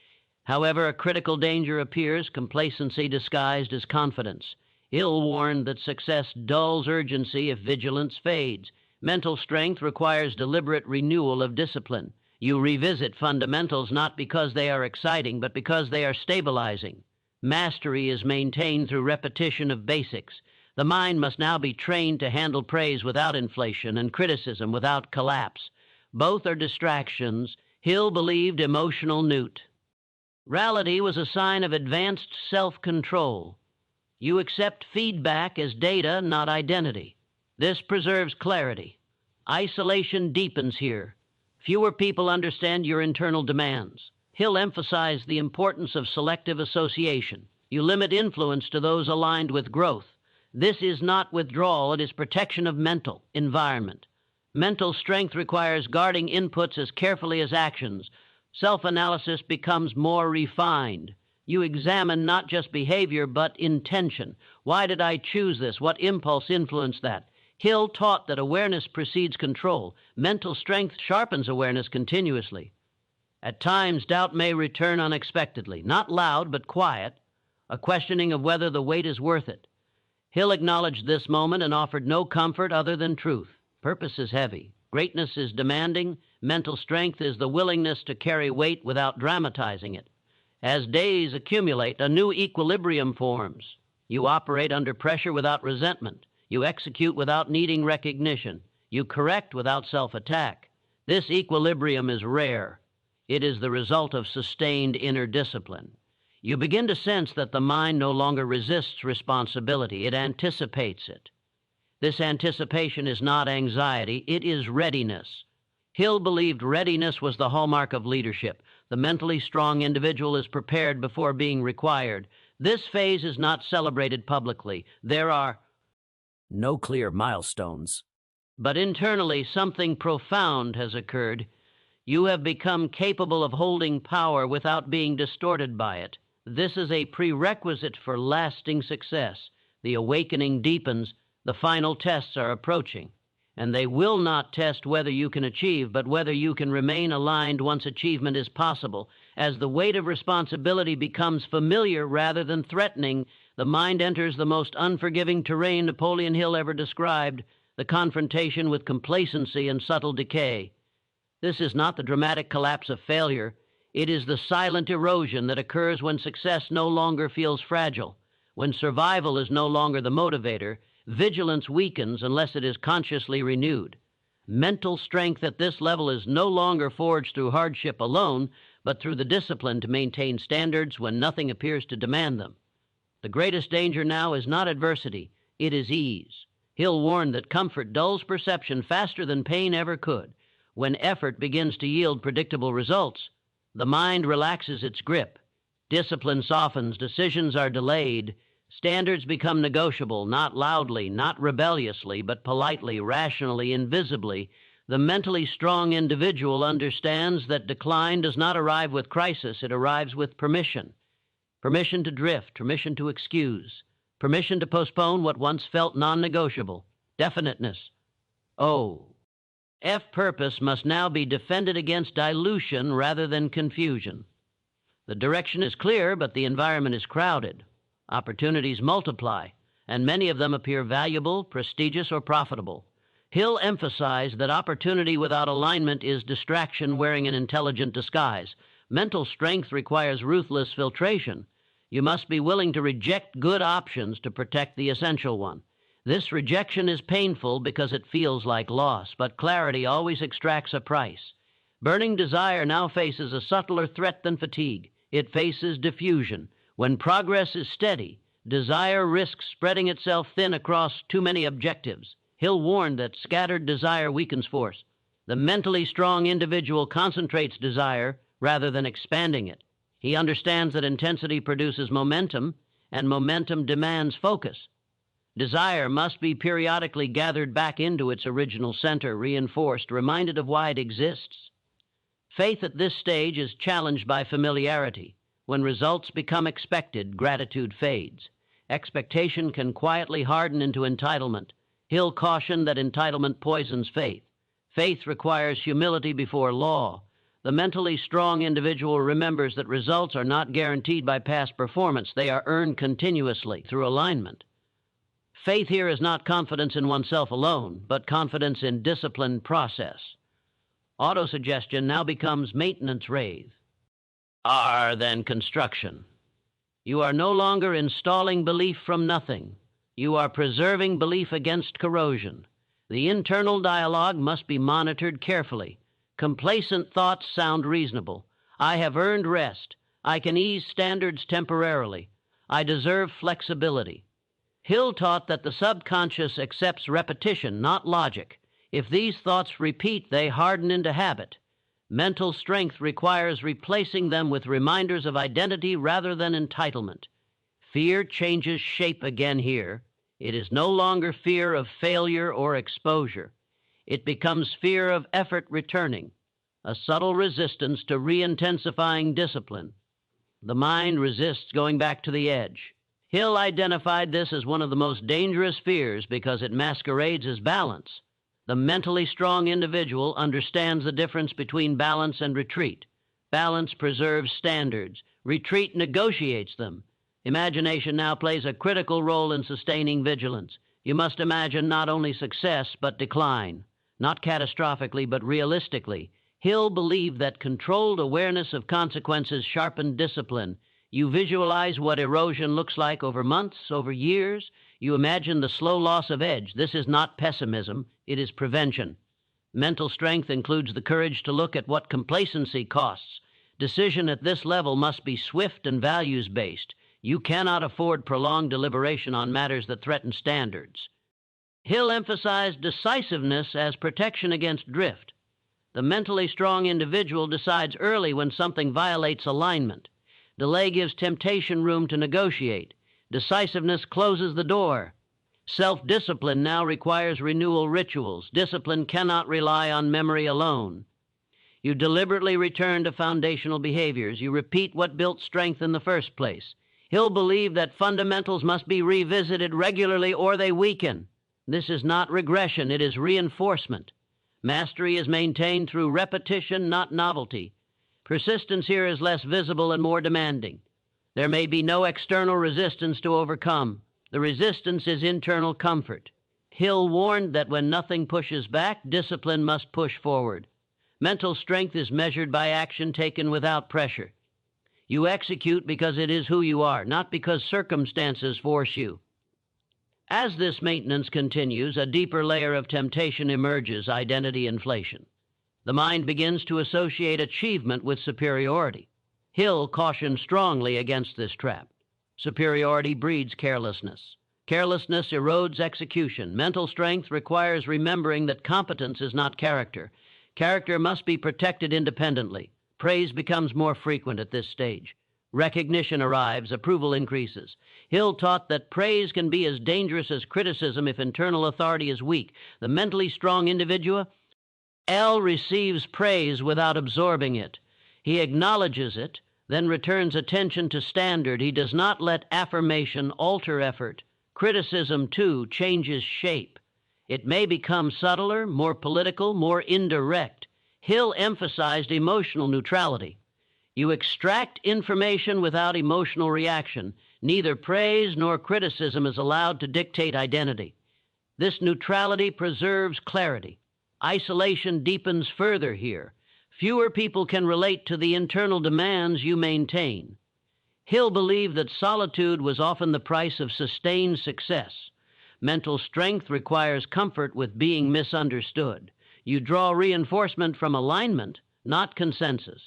However, a critical danger appears, complacency disguised as confidence. Hill warned that success dulls urgency if vigilance fades. Mental strength requires deliberate renewal of discipline. You revisit fundamentals not because they are exciting, but because they are stabilizing. Mastery is maintained through repetition of basics. The mind must now be trained to handle praise without inflation and criticism without collapse. Both are distractions. Hill believed emotional newt. Reality was a sign of advanced self-control. You accept feedback as data, not identity. This preserves clarity. Isolation deepens here. Fewer people understand your internal demands. Hill emphasized the importance of selective association. You limit influence to those aligned with growth. This is not withdrawal, it is protection of mental environment. Mental strength requires guarding inputs as carefully as actions. Self-analysis becomes more refined. You examine not just behavior, but intention. Why did I choose this? What impulse influenced that? Hill taught that awareness precedes control. Mental strength sharpens awareness continuously. At times, doubt may return unexpectedly, not loud, but quiet, a questioning of whether the wait is worth it. Hill acknowledged this moment and offered no comfort other than truth. Purpose is heavy. Greatness is demanding. Mental strength is the willingness to carry weight without dramatizing it. As days accumulate, a new equilibrium forms. You operate under pressure without resentment. You execute without needing recognition. You correct without self-attack. This equilibrium is rare. It is the result of sustained inner discipline. You begin to sense that the mind no longer resists responsibility. It anticipates it. This anticipation is not anxiety. It is readiness. Hill believed readiness was the hallmark of leadership. The mentally strong individual is prepared before being required. This phase is not celebrated publicly. There are No clear milestones. But internally, something profound has occurred. You have become capable of holding power without being distorted by it. This is a prerequisite for lasting success. The awakening deepens. The final tests are approaching. And they will not test whether you can achieve, but whether you can remain aligned once achievement is possible. As the weight of responsibility becomes familiar rather than threatening, the mind enters the most unforgiving terrain Napoleon Hill ever described, the confrontation with complacency and subtle decay. This is not the dramatic collapse of failure. It is the silent erosion that occurs when success no longer feels fragile, when survival is no longer the motivator. Vigilance weakens unless it is consciously renewed. Mental strength at this level is no longer forged through hardship alone, but through the discipline to maintain standards when nothing appears to demand them. The greatest danger now is not adversity, it is ease. Hill warned that comfort dulls perception faster than pain ever could. When effort begins to yield predictable results, the mind relaxes its grip. Discipline softens, decisions are delayed, standards become negotiable, not loudly, not rebelliously, but politely, rationally, invisibly. The mentally strong individual understands that decline does not arrive with crisis, it arrives with permission. Permission to drift, permission to excuse, permission to postpone what once felt non-negotiable. Definiteness. O. F. Purpose must now be defended against dilution rather than confusion. The direction is clear, but the environment is crowded. Opportunities multiply, and many of them appear valuable, prestigious, or profitable. Hill emphasized that opportunity without alignment is distraction wearing an intelligent disguise. Mental strength requires ruthless filtration. You must be willing to reject good options to protect the essential one. This rejection is painful because it feels like loss, but clarity always extracts a price. Burning desire now faces a subtler threat than fatigue. It faces diffusion. When progress is steady, desire risks spreading itself thin across too many objectives. Hill warned that scattered desire weakens force. The mentally strong individual concentrates desire rather than expanding it. He understands that intensity produces momentum, and momentum demands focus. Desire must be periodically gathered back into its original center, reinforced, reminded of why it exists. Faith at this stage is challenged by familiarity. When results become expected, gratitude fades. Expectation can quietly harden into entitlement. Hill cautioned that entitlement poisons faith. Faith requires humility before law. The mentally strong individual remembers that results are not guaranteed by past performance. They are earned continuously through alignment. Faith here is not confidence in oneself alone, but confidence in disciplined process. Autosuggestion now becomes maintenance rave. R than construction. You are no longer installing belief from nothing. You are preserving belief against corrosion. The internal dialogue must be monitored carefully. Complacent thoughts sound reasonable. I have earned rest. I can ease standards temporarily. I deserve flexibility. Hill taught that the subconscious accepts repetition, not logic. If these thoughts repeat, they harden into habit. Mental strength requires replacing them with reminders of identity rather than entitlement. Fear changes shape again here. It is no longer fear of failure or exposure. It becomes fear of effort returning, a subtle resistance to re-intensifying discipline. The mind resists going back to the edge. Hill identified this as one of the most dangerous fears because it masquerades as balance. The mentally strong individual understands the difference between balance and retreat. Balance preserves standards. Retreat negotiates them. Imagination now plays a critical role in sustaining vigilance. You must imagine not only success, but decline. Not catastrophically, but realistically. Hill believed that controlled awareness of consequences sharpened discipline. You visualize what erosion looks like over months, over years. You imagine the slow loss of edge. This is not pessimism, it is prevention. Mental strength includes the courage to look at what complacency costs. Decision at this level must be swift and values-based. You cannot afford prolonged deliberation on matters that threaten standards. Hill emphasized decisiveness as protection against drift. The mentally strong individual decides early when something violates alignment. Delay gives temptation room to negotiate. Decisiveness closes the door. Self-discipline now requires renewal rituals. Discipline cannot rely on memory alone. You deliberately return to foundational behaviors. You repeat what built strength in the first place. Hill believed that fundamentals must be revisited regularly or they weaken. This is not regression, it is reinforcement. Mastery is maintained through repetition, not novelty. Persistence here is less visible and more demanding. There may be no external resistance to overcome. The resistance is internal comfort. Hill warned that when nothing pushes back, discipline must push forward. Mental strength is measured by action taken without pressure. You execute because it is who you are, not because circumstances force you. As this maintenance continues, a deeper layer of temptation emerges: identity inflation. The mind begins to associate achievement with superiority. Hill cautioned strongly against this trap. Superiority breeds carelessness. Carelessness erodes execution. Mental strength requires remembering that competence is not character. Character must be protected independently. Praise becomes more frequent at this stage. Recognition arrives, approval increases. Hill taught that praise can be as dangerous as criticism if internal authority is weak. The mentally strong individual receives praise without absorbing it. He acknowledges it, then returns attention to standard. He does not let affirmation alter effort. Criticism, too, changes shape. It may become subtler, more political, more indirect. Hill emphasized emotional neutrality. You extract information without emotional reaction. Neither praise nor criticism is allowed to dictate identity. This neutrality preserves clarity. Isolation deepens further here. Fewer people can relate to the internal demands you maintain. Hill believed that solitude was often the price of sustained success. Mental strength requires comfort with being misunderstood. You draw reinforcement from alignment, not consensus.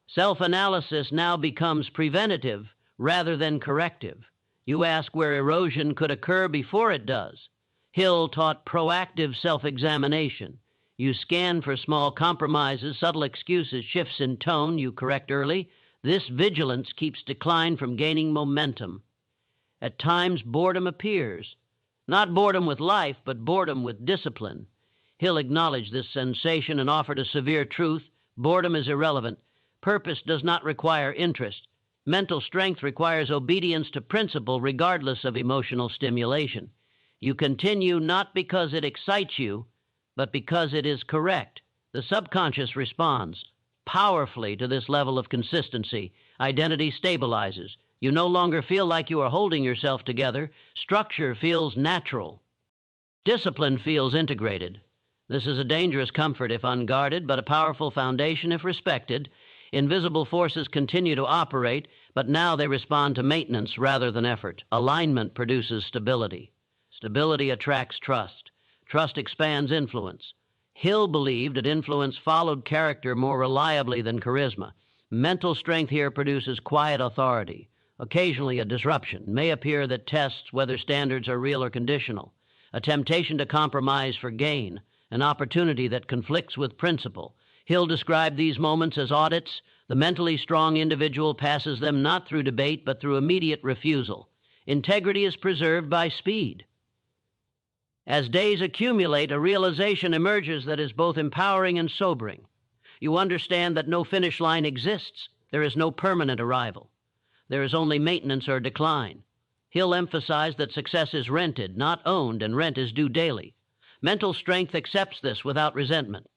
Self-analysis now becomes preventative rather than corrective. You ask where erosion could occur before it does. Hill taught proactive self-examination. You scan for small compromises, subtle excuses, shifts in tone you correct early. This vigilance keeps decline from gaining momentum. At times, boredom appears. Not boredom with life, but boredom with discipline. Hill acknowledged this sensation and offered a severe truth: boredom is irrelevant. Purpose does not require interest. Mental strength requires obedience to principle regardless of emotional stimulation. You continue not because it excites you, but because it is correct. The subconscious responds powerfully to this level of consistency. Identity stabilizes. You no longer feel like you are holding yourself together. Structure feels natural. Discipline feels integrated. This is a dangerous comfort if unguarded, but a powerful foundation if respected. Invisible forces continue to operate, but now they respond to maintenance rather than effort. Alignment produces stability. Stability attracts trust. Trust expands influence. Hill believed that influence followed character more reliably than charisma. Mental strength here produces quiet authority. Occasionally a disruption may appear that tests whether standards are real or conditional. A temptation to compromise for gain. An opportunity that conflicts with principle. Hill described these moments as audits. The mentally strong individual passes them not through debate, but through immediate refusal. Integrity is preserved by speed. As days accumulate, a realization emerges that is both empowering and sobering. You understand that no finish line exists. There is no permanent arrival. There is only maintenance or decline. Hill emphasized that success is rented, not owned, and rent is due daily. Mental strength accepts this without resentment.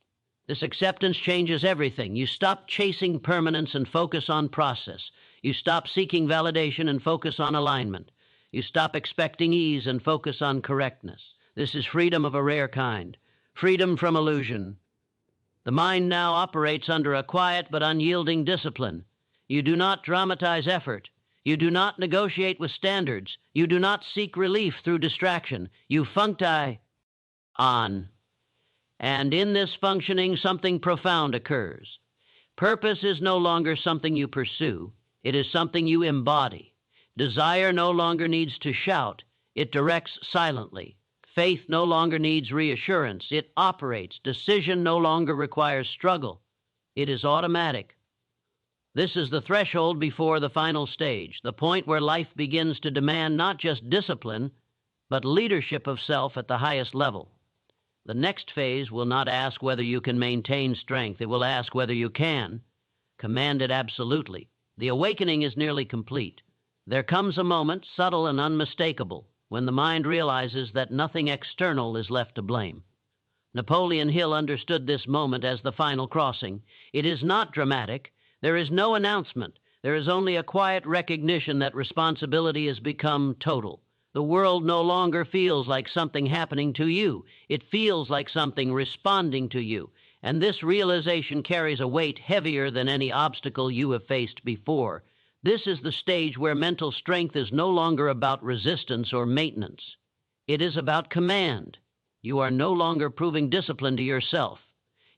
This acceptance changes everything. You stop chasing permanence and focus on process. You stop seeking validation and focus on alignment. You stop expecting ease and focus on correctness. This is freedom of a rare kind. Freedom from illusion. The mind now operates under a quiet but unyielding discipline. You do not dramatize effort. You do not negotiate with standards. You do not seek relief through distraction. You functi on. And in this functioning, something profound occurs. Purpose is no longer something you pursue. It is something you embody. Desire no longer needs to shout. It directs silently. Faith no longer needs reassurance. It operates. Decision no longer requires struggle. It is automatic. This is the threshold before the final stage, the point where life begins to demand not just discipline, but leadership of self at the highest level. The next phase will not ask whether you can maintain strength. It will ask whether you can command it absolutely. The awakening is nearly complete. There comes a moment, subtle and unmistakable, when the mind realizes that nothing external is left to blame. Napoleon Hill understood this moment as the final crossing. It is not dramatic. There is no announcement. There is only a quiet recognition that responsibility has become total. The world no longer feels like something happening to you. It feels like something responding to you. And this realization carries a weight heavier than any obstacle you have faced before. This is the stage where mental strength is no longer about resistance or maintenance. It is about command. You are no longer proving discipline to yourself.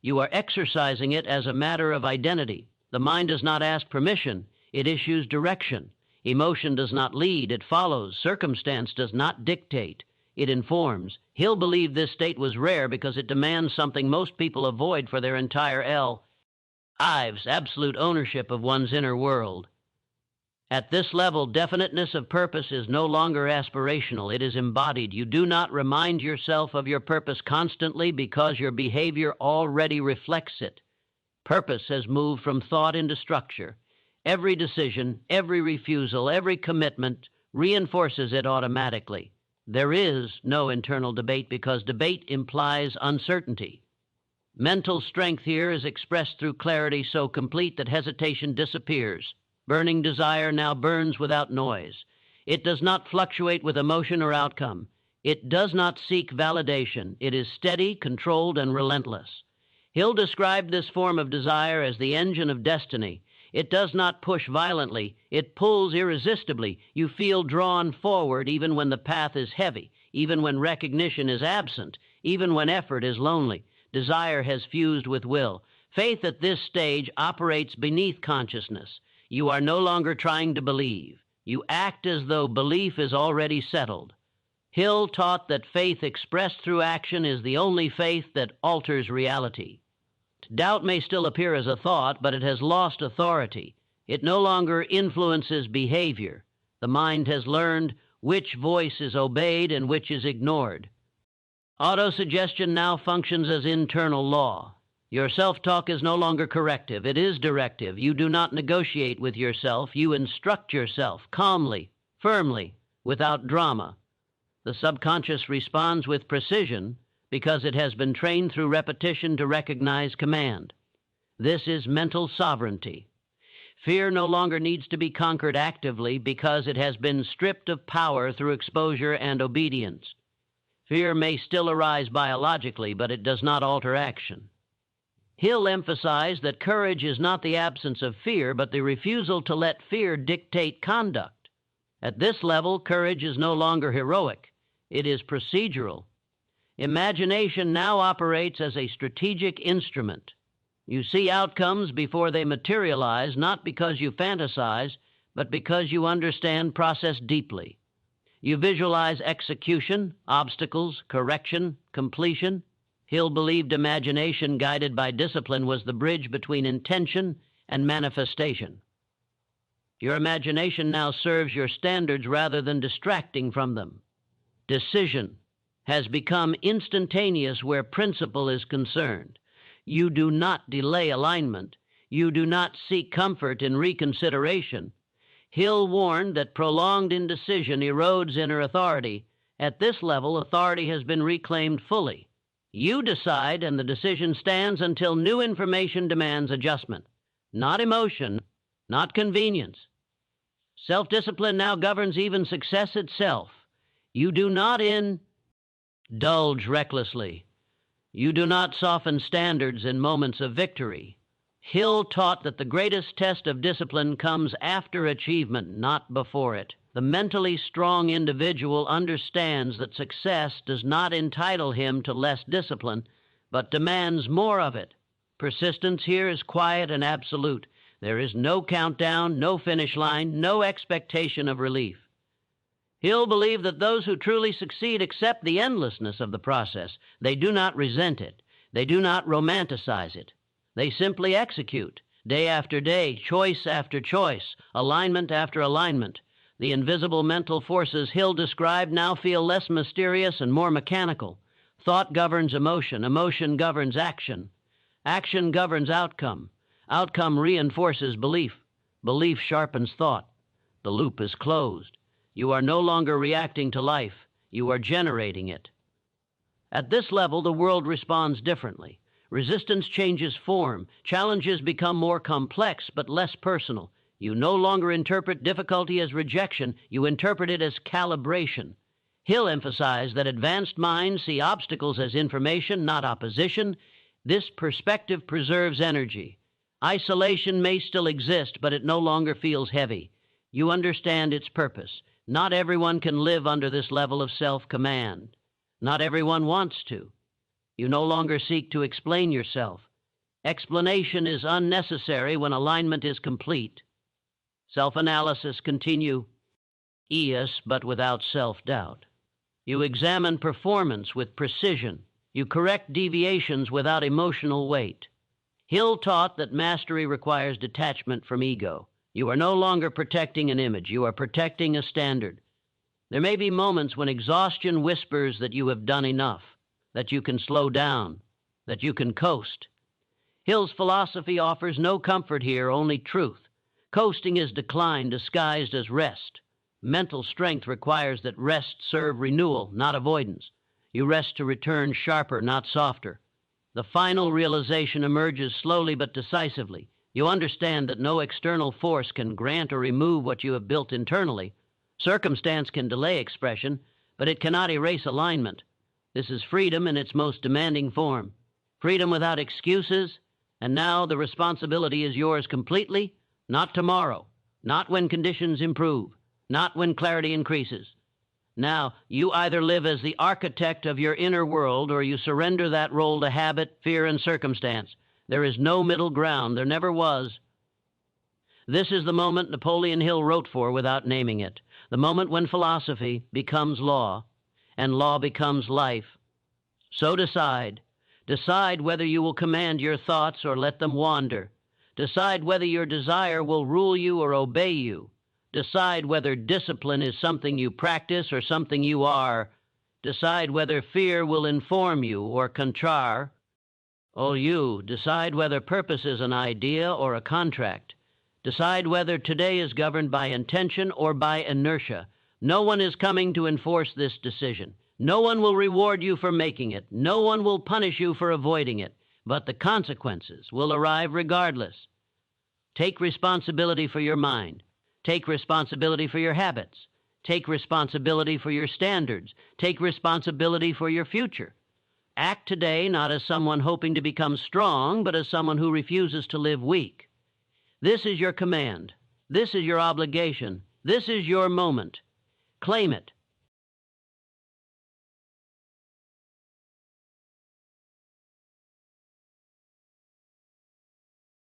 You are exercising it as a matter of identity. The mind does not ask permission. It issues direction. Emotion does not lead. It follows. Circumstance does not dictate. It informs. Hill believed this state was rare because it demands something most people avoid for their entire lives, absolute ownership of one's inner world. At this level, definiteness of purpose is no longer aspirational. It is embodied. You do not remind yourself of your purpose constantly because your behavior already reflects it. Purpose has moved from thought into structure. Every decision, every refusal, every commitment reinforces it automatically. There is no internal debate because debate implies uncertainty. Mental strength here is expressed through clarity so complete that hesitation disappears. Burning desire now burns without noise. It does not fluctuate with emotion or outcome. It does not seek validation. It is steady, controlled, and relentless. Hill described this form of desire as the engine of destiny. It does not push violently. It pulls irresistibly. You feel drawn forward even when the path is heavy, even when recognition is absent, even when effort is lonely. Desire has fused with will. Faith at this stage operates beneath consciousness. You are no longer trying to believe. You act as though belief is already settled. Hill taught that faith expressed through action is the only faith that alters reality. Doubt may still appear as a thought, but it has lost authority. It no longer influences behavior. The mind has learned which voice is obeyed and which is ignored. Autosuggestion now functions as internal law. Your self-talk is no longer corrective. It is directive. You do not negotiate with yourself. You instruct yourself calmly, firmly, without drama. The subconscious responds with precision because it has been trained through repetition to recognize command. This is mental sovereignty. Fear no longer needs to be conquered actively because it has been stripped of power through exposure and obedience. Fear may still arise biologically, but it does not alter action. Hill emphasized that courage is not the absence of fear, but the refusal to let fear dictate conduct. At this level, courage is no longer heroic. It is procedural. Imagination now operates as a strategic instrument. You see outcomes before they materialize, not because you fantasize, but because you understand process deeply. You visualize execution, obstacles, correction, completion. Hill believed imagination guided by discipline was the bridge between intention and manifestation. Your imagination now serves your standards rather than distracting from them. Decision has become instantaneous where principle is concerned. You do not delay alignment. You do not seek comfort in reconsideration. Hill warned that prolonged indecision erodes inner authority. At this level, authority has been reclaimed fully. You decide, and the decision stands until new information demands adjustment. Not emotion, not convenience. Self-discipline now governs even success itself. You do not indulge recklessly. You do not soften standards in moments of victory. Hill taught that the greatest test of discipline comes after achievement, not before it. The mentally strong individual understands that success does not entitle him to less discipline, but demands more of it. Persistence here is quiet and absolute. There is no countdown, no finish line, no expectation of relief. Hill believed that those who truly succeed accept the endlessness of the process. They do not resent it. They do not romanticize it. They simply execute, day after day, choice after choice, alignment after alignment. The invisible mental forces Hill described now feel less mysterious and more mechanical. Thought governs emotion. Emotion governs action. Action governs outcome. Outcome reinforces belief. Belief sharpens thought. The loop is closed. You are no longer reacting to life. You are generating it. At this level, the world responds differently. Resistance changes form. Challenges become more complex but less personal. You no longer interpret difficulty as rejection. You interpret it as calibration. Hill emphasized that advanced minds see obstacles as information, not opposition. This perspective preserves energy. Isolation may still exist, but it no longer feels heavy. You understand its purpose. Not everyone can live under this level of self-command. Not everyone wants to. You no longer seek to explain yourself. Explanation is unnecessary when alignment is complete. Self-analysis continue. Eos, but without self-doubt. You examine performance with precision. You correct deviations without emotional weight. Hill taught that mastery requires detachment from ego. You are no longer protecting an image. You are protecting a standard. There may be moments when exhaustion whispers that you have done enough, that you can slow down, that you can coast. Hill's philosophy offers no comfort here, only truth. Coasting is decline disguised as rest. Mental strength requires that rest serve renewal, not avoidance. You rest to return sharper, not softer. The final realization emerges slowly but decisively. You understand that no external force can grant or remove what you have built internally. Circumstance can delay expression, but it cannot erase alignment. This is freedom in its most demanding form. Freedom without excuses, and now the responsibility is yours completely, not tomorrow, not when conditions improve, not when clarity increases. Now, you either live as the architect of your inner world or you surrender that role to habit, fear, and circumstance. There is no middle ground. There never was. This is the moment Napoleon Hill wrote for without naming it. The moment when philosophy becomes law and law becomes life. So decide. Decide whether you will command your thoughts or let them wander. Decide whether your desire will rule you or obey you. Decide whether discipline is something you practice or something you are. Decide whether fear will inform you or contrar. Oh, you, decide whether purpose is an idea or a contract. Decide whether today is governed by intention or by inertia. No one is coming to enforce this decision. No one will reward you for making it. No one will punish you for avoiding it. But the consequences will arrive regardless. Take responsibility for your mind. Take responsibility for your habits. Take responsibility for your standards. Take responsibility for your future. Act today not as someone hoping to become strong, but as someone who refuses to live weak. This is your command. This is your obligation. This is your moment. Claim it.